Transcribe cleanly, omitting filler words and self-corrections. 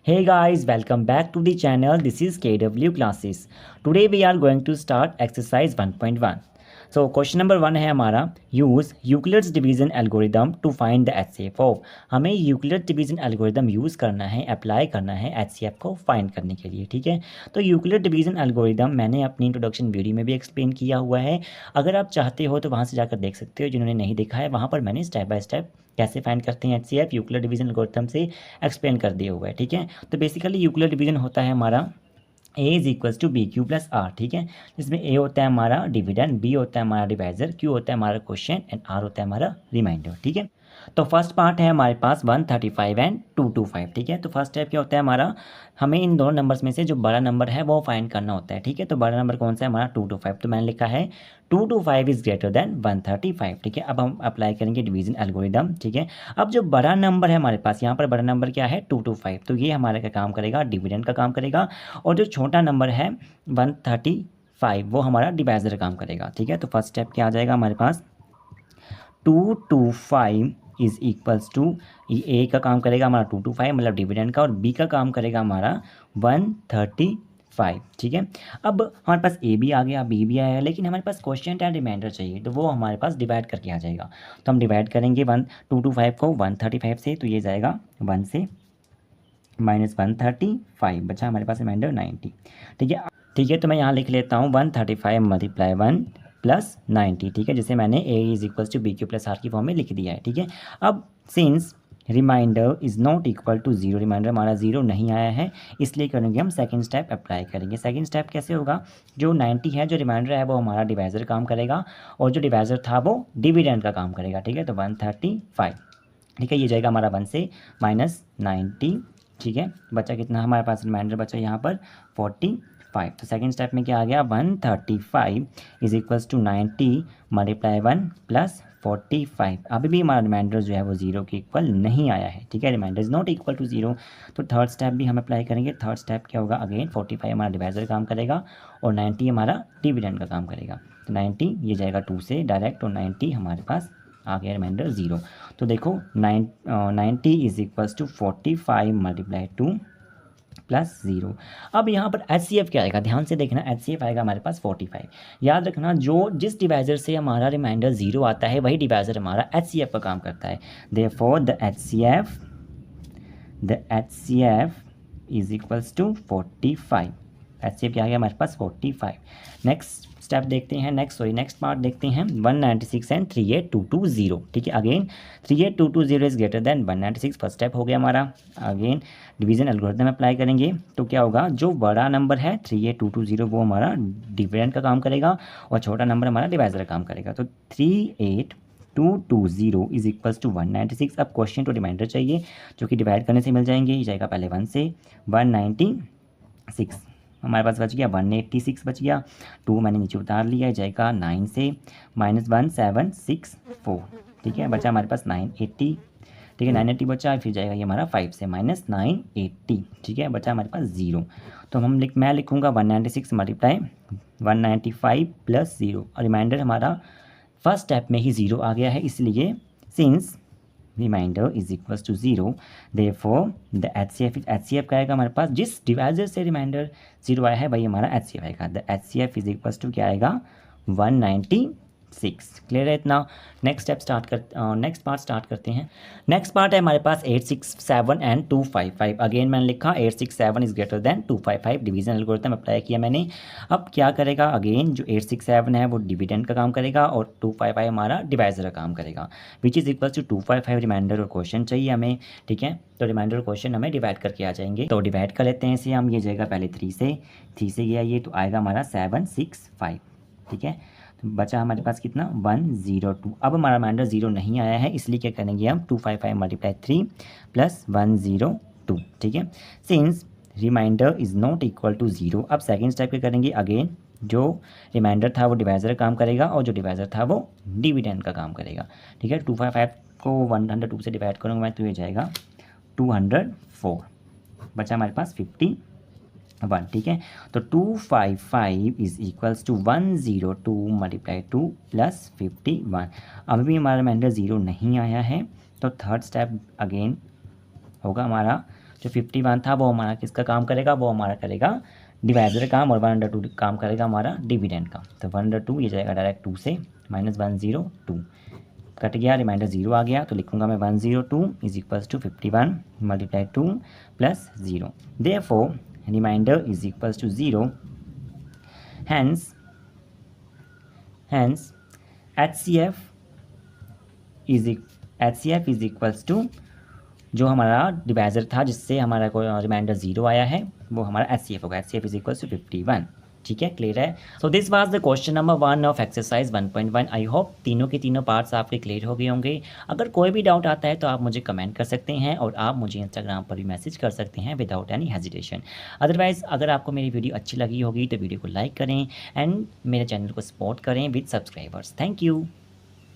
Hey guys, welcome back to the channel. This is KW Classes. Today we are going to start exercise 1.1. So question number 1 है हमारा use Euclid's division algorithm to find the HCF of. हमें Euclid division algorithm use करना है, apply करना है HCF को find करने के लिए, ठीक है। तो Euclid division algorithm मैंने अपनी इंट्रोडक्शन वीडियो में भी एक्सप्लेन किया हुआ है। अगर आप चाहते हो तो वहाँ से जाकर देख सकते हो, जिन्होंने नहीं देखा है वहाँ पर मैंने स्टेप बाय स्टेप कैसे फाइंड करते हैं HCF यूक्लिड डिवीजन एल्गोरिथम से एक्सप्लेन कर दिया हुआ है, ठीक है। तो बेसिकली यूक्लिड डिवीजन होता है हमारा a is equals to B Q plus R, ठीक है। जिसमें a होता है हमारा डिविडेंड, b होता है हमारा डिवाइजर, q होता है हमारा क्वेश्चन एंड r होता है हमारा रिमाइंडर, ठीक है। तो फर्स्ट पार्ट है हमारे पास 135 एंड 225, ठीक है। तो फर्स्ट स्टेप क्या होता है हमारा, हमें इन दोनों नंबर्स में से जो बड़ा नंबर है वो फाइंड करना होता है, ठीक है। तो बड़ा नंबर कौन सा है हमारा 225, तो मैंने लिखा है 225 इज ग्रेटर देन 135, ठीक है। अब हम अप्लाई करेंगे डिवीजन एल्गोरिदम, ठीक है। अब जो बड़ा नंबर है हमारे पास, यहाँ पर बड़ा नंबर क्या है 225, तो ये हमारे का काम करेगा, डिविडेंड का काम करेगा। और जो छोटा नंबर है 135 वो हमारा डिवाइजर का काम करेगा, ठीक है। तो फर्स्ट स्टेप क्या आ जाएगा हमारे पास 225 इज इक्वल्स टू, ए का काम करेगा हमारा 225 मतलब डिविडेंड का, और बी का काम करेगा हमारा 135, ठीक है। अब हमारे पास ए भी आ गया, बी भी आया, लेकिन हमारे पास क्वेश्चन एंड रिमाइंडर चाहिए, तो वो हमारे पास डिवाइड करके आ जाएगा। तो हम डिवाइड करेंगे 225 को 135 से, तो ये जाएगा 1 से माइनस 135, बचा हमारे पास रिमाइंडर 90, ठीक है। ठीक है, तो मैं यहाँ लिख लेता हूँ 135 मल्टीप्लाई 1 प्लस 90, ठीक है, जिसे मैंने a is equals to B Q plus R की फॉर्म में लिख दिया है, ठीक है। अब since remainder is not equal to zero, remainder हमारा जीरो नहीं आया है, इसलिए करेंगे हम सेकंड स्टेप अप्लाई करेंगे। सेकंड स्टेप कैसे होगा, जो 90 है, जो रिमाइंडर है वो हमारा डिवाइजर काम करेगा, और जो डिवाइजर था वो डिविडेंड का काम करेगा, ठीक है। तो 135, ठीक है, ये जाएगा हमारा 1 से माइनस 90, ठीक है। बचा कितना हमारे पास, रिमाइंडर बचा यहाँ पर 45। तो सेकंड स्टेप में क्या आ गया 135 is equals to 90 multiply 1 plus 45। अभी भी हमारा रिमाइंडर जो है वो जीरो के इक्वल नहीं आया है, ठीक है। Remainder is not equal to zero. तो थर्ड स्टेप भी हम अप्लाई करेंगे। थर्ड स्टेप क्या होगा, अगेन 45 हमारा डिवाइजर काम करेगा और 90 हमारा डिविडेंड का काम करेगा। तो 90 ये जाएगा 2 से डायरेक्ट, और 90 हमारे पास आ गया रिमाइंडर जीरो। तो देखो 90 is equals to 45 multiply 2 plus zero. अब यहाँ पर एच सी एफ क्या आएगा, ध्यान से देखना, एच सी एफ आएगा हमारे पास 45। याद रखना, जो जिस डिवाइजर से हमारा रिमाइंडर जीरो आता है वही डिवाइजर हमारा एच सी एफ का काम करता है। Therefore the H C F is equals to 45। H C F क्या आ गया हमारे पास 45। नेक्स्ट स्टेप देखते हैं, नेक्स्ट पार्ट देखते हैं 196 एंड 38220, ठीक है। Again 38220 is greater than 196, first step हो गया हमारा। अगेन डिवीजन एल्गोरिथम अप्लाई करेंगे, तो क्या होगा, जो बड़ा नंबर है 38220 वो हमारा डिविडेंड का काम करेगा, और छोटा नंबर हमारा डिवाइजर का काम करेगा। तो 38220 इज इक्वल्स टू 196। अब क्वेश्चन टू रिमाइंडर चाहिए, जो कि डिवाइड करने से मिल जाएंगे। ये जाएगा पहले 1 से 196, हमारे पास बच गया 186 बच गया, 2 मैंने नीचे उतार लिया, जाएगा 9 से माइनस 1764, ठीक है। बचा हमारे पास 980, ठीक है, 980 बचा, फिर जाएगा ये हमारा 5 से माइनस 980, ठीक है। बचा हमारे पास जीरो। तो मैं लिखूँगा 196 मल्टीप्लाई 195 प्लस जीरो, और रिमाइंडर हमारा फर्स्ट स्टेप में ही जीरो आ गया है, इसलिए since remainder is equals to zero, therefore the H C F का आएगा हमारे पास, जिस डिवाइजर से रिमाइंडर जीरो आया है वही हमारा एच सी एफ आएगा। The H C F is equals to क्या आएगा 196। क्लियर है इतना। नेक्स्ट पार्ट स्टार्ट करते हैं। नेक्स्ट पार्ट है हमारे पास 867 एंड 255। अगेन मैंने लिखा 867 is greater than 255, division algorithm apply किया मैंने। अब क्या करेगा, अगेन जो 867 है वो डिविडेंड का काम करेगा, और 255 हमारा डिवाइजर का काम करेगा, which is equal to 255 remainder और क्वेश्चन चाहिए हमें, ठीक है। तो रिमाइंडर और क्वेश्चन हमें डिवाइड करके आ जाएंगे, तो डिवाइड कर लेते हैं इसे हम। ये जाएगा पहले 3 से ये आइए, तो आएगा हमारा 765, ठीक है। तो बचा हमारे पास कितना 102। अब हमारा रिमाइंडर जीरो नहीं आया है, इसलिए क्या करेंगे हम 255 मल्टीप्लाई 3 प्लस 102, ठीक है। Since remainder is not equal to zero, अब सेकेंड स्टेप क्या करेंगे, अगेन जो रिमाइंडर था वो डिवाइजर का काम करेगा, और जो डिवाइजर था वो डिविडेंड का काम करेगा, ठीक है। 255 को 102 से डिवाइड करूँगा मैं, तो ये जाएगा 204, बचा हमारे पास 51, ठीक है। तो 255 is equals to 102 multiply 2 plus 51। अभी भी हमारा रिमाइंडर ज़ीरो नहीं आया है, तो थर्ड स्टेप अगेन होगा हमारा जो 51 था वो हमारा किसका काम करेगा, वो हमारा करेगा डिवाइजर काम, और 1/2 काम करेगा हमारा डिविडेंड का। तो 1/2 ये जाएगा डायरेक्ट 2 से, -102 कट गया, रिमाइंडर 0 आ गया, तो लिखूंगा मैं 102 is equals to 51 multiply 2 plus 0। Therefore remainder is equals to 0। Hence HCF is equals to जो हमारा डिवाइजर था जिससे हमारा कोई रिमाइंडर 0 आया है वो हमारा HCF होगा। HCF is equals to 51। ठीक है, क्लियर है। So this was the question number 1 of exercise 1.1। I hope तीनों के तीनों पार्ट्स आपके क्लियर हो गए होंगे। अगर कोई भी डाउट आता है तो आप मुझे कमेंट कर सकते हैं और आप मुझे इंस्टाग्राम पर भी मैसेज कर सकते हैं विदाउट एनी हेजिटेशन। अदरवाइज़ अगर आपको मेरी वीडियो अच्छी लगी होगी तो वीडियो को लाइक करें एंड मेरे चैनल को सपोर्ट करें विद सब्सक्राइबर्स। Thank you.